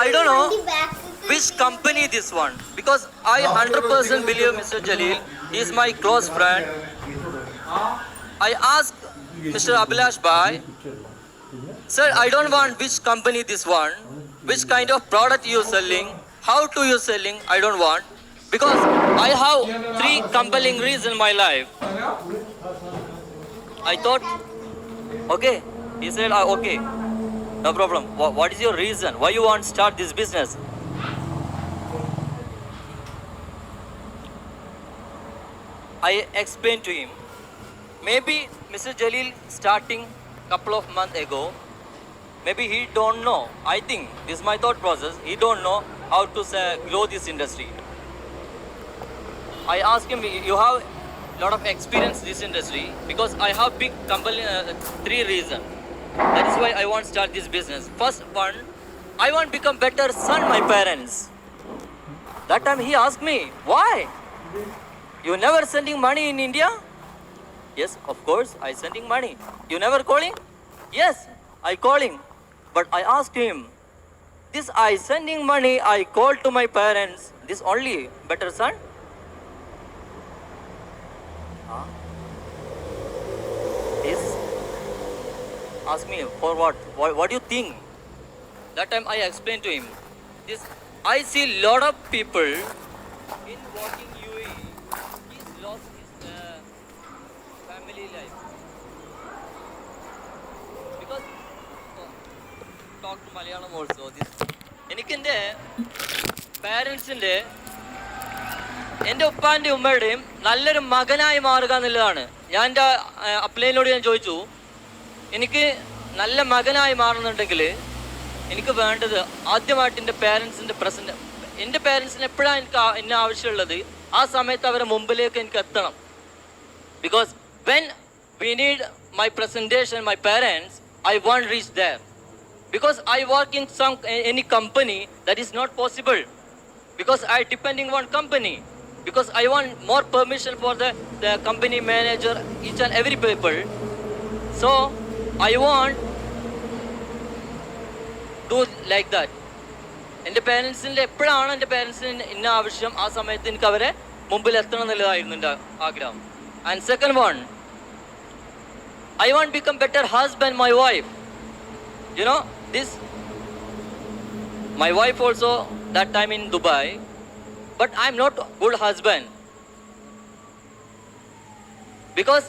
I don't know which company this one, because I 100% believe Mr. Jalil is my close friend. I asked Mr. Abhilash Bhai, sir, I don't want which company this one, which kind of product you selling, how to you selling, I don't want, because I have three compelling reasons in my life. I thought, okay. He said, okay, no problem. What is your reason? Why you want to start this business? I explained to him. Maybe Mr. Jalil starting couple of months ago, maybe he don't know. I think this is my thought process. He don't know how to grow this industry. I asked him, you have a lot of experience in this industry, because I have big company, three reasons. That is why I want to start this business. First one, I want to become better son my parents. That time he asked me, why? You never sending money in India? Yes, of course, I sending money. You never calling? Yes, I calling. But I asked him, this I sending money, I call to my parents, this only better son? Huh? This ask me for what? What do you think? That time I explained to him, this I see lot of people in working UAE. He's lost his family life because talk to Malayalam also. This എനിക്കെൻ്റെ പാരൻസിൻ്റെ എൻ്റെ ഉപ്പാൻ്റെയും ഉമ്മയുടെയും നല്ലൊരു മകനായി മാറുക എന്നുള്ളതാണ്. ഞാൻ എൻ്റെ അപ്ലൈനോട് ഞാൻ ചോദിച്ചു, എനിക്ക് നല്ല മകനായി മാറുന്നുണ്ടെങ്കിൽ എനിക്ക് വേണ്ടത് ആദ്യമായിട്ട് എൻ്റെ പാരൻസിൻ്റെ പ്രസൻറ്റ്, എൻ്റെ പാരൻസിന് എപ്പോഴാണ് എന്നെ ആവശ്യമുള്ളത് ആ സമയത്ത് അവരെ മുമ്പിലേക്ക് എനിക്ക് എത്തണം. Because when we need my presentation my parents I won't reach there. Because I work in any company, that is not possible. Because I depending on company. Because I want more permission for the company manager, each and every people. So I want do like that. എൻ്റെ പാരൻസിൻ്റെ എപ്പോഴാണ് എൻ്റെ പാരൻസിന് ഇന്ന ആവശ്യം ആ സമയത്ത് എനിക്ക് അവരെ മുമ്പിൽ എത്തണം എന്നുള്ളതായിരുന്നു എൻ്റെ ആഗ്രഹം. And second one, I want to become better husband, my wife. You know, this, my wife also that time in Dubai, but I'm not a good husband. Because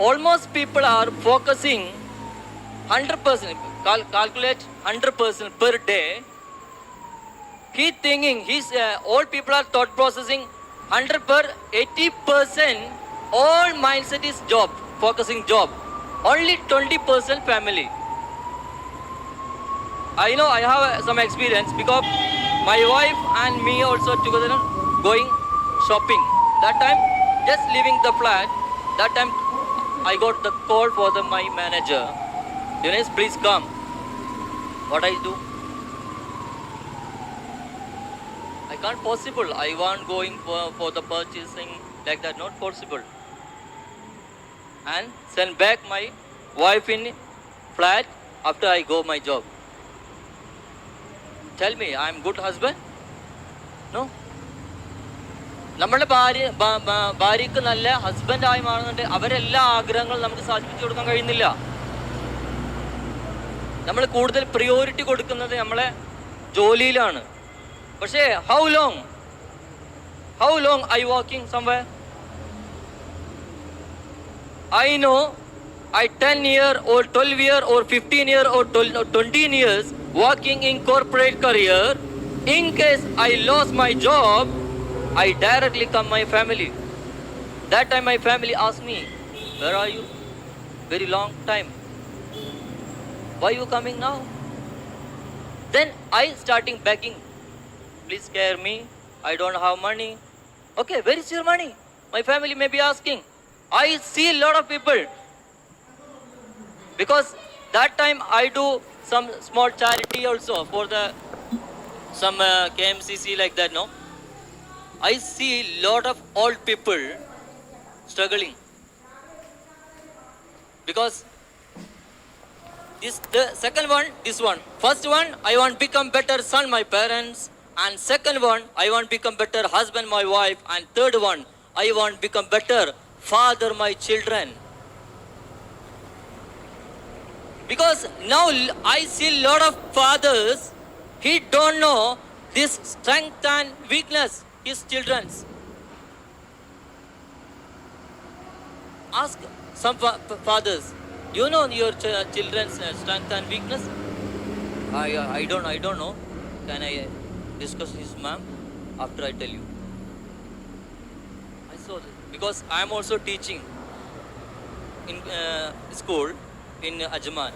almost people are focusing 100%, calculate 100% per day. He thinking, all people are thought processing 100 per 80%, all mindset is job, focusing job. Only 20% family. I know I have some experience because my wife and me also together going shopping. That time, just leaving the flat, that time I got the call for my manager. Dinesh, please come. What I do? I can't possible. I want going for the purchasing like that. Not possible. And send back my wife in flat after I go my job. Tell me, I am good husband? No. നമ്മുടെ ഭാര്യക്ക് നല്ല ഹസ്ബൻഡായി മാറുന്നുണ്ട്. അവരെല്ലാ ആഗ്രഹങ്ങളും നമുക്ക് സാധിപ്പിച്ചു കൊടുക്കാൻ കഴിയുന്നില്ല. നമ്മൾ കൂടുതൽ പ്രിയോറിറ്റി കൊടുക്കുന്നത് നമ്മളെ ജോലിയിലാണ്. പക്ഷേ how long I working somewhere? I know I 10 year or 12 year or 15 year or 20 years working in corporate career. In case I lost my job, I directly come my family. That time my family asked me, where are you? Very long time. Why you coming now? Then I starting begging, please scare me. I don't have money. Okay, where is your money? My family may be asking. I see a lot of people, because that time I do some small charity also for some KMCC like that. No, I see a lot of old people struggling, because The second one, this one. First one, I want become better son, my parents. And second one, I want become better husband, my wife. And third one, I want become better father, my children. Because now I see lot of fathers, he don't know this strength and weakness, his children's. Ask some fathers, you know your children's strength and weakness? I don't know. Can I discuss this, ma'am? After I tell you. I saw this because I am also teaching in school in Ajman.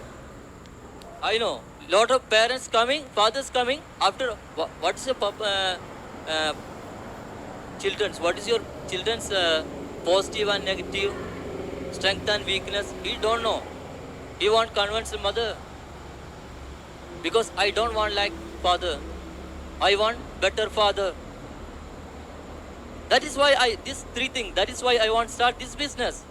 I know lot of parents coming, fathers coming. After what is your children's? What is your children's positive and negative, strength and weakness? He don't know. He want convince mother. Because I don't want like father. I want better father. That is why these three things. That is why I want start this business.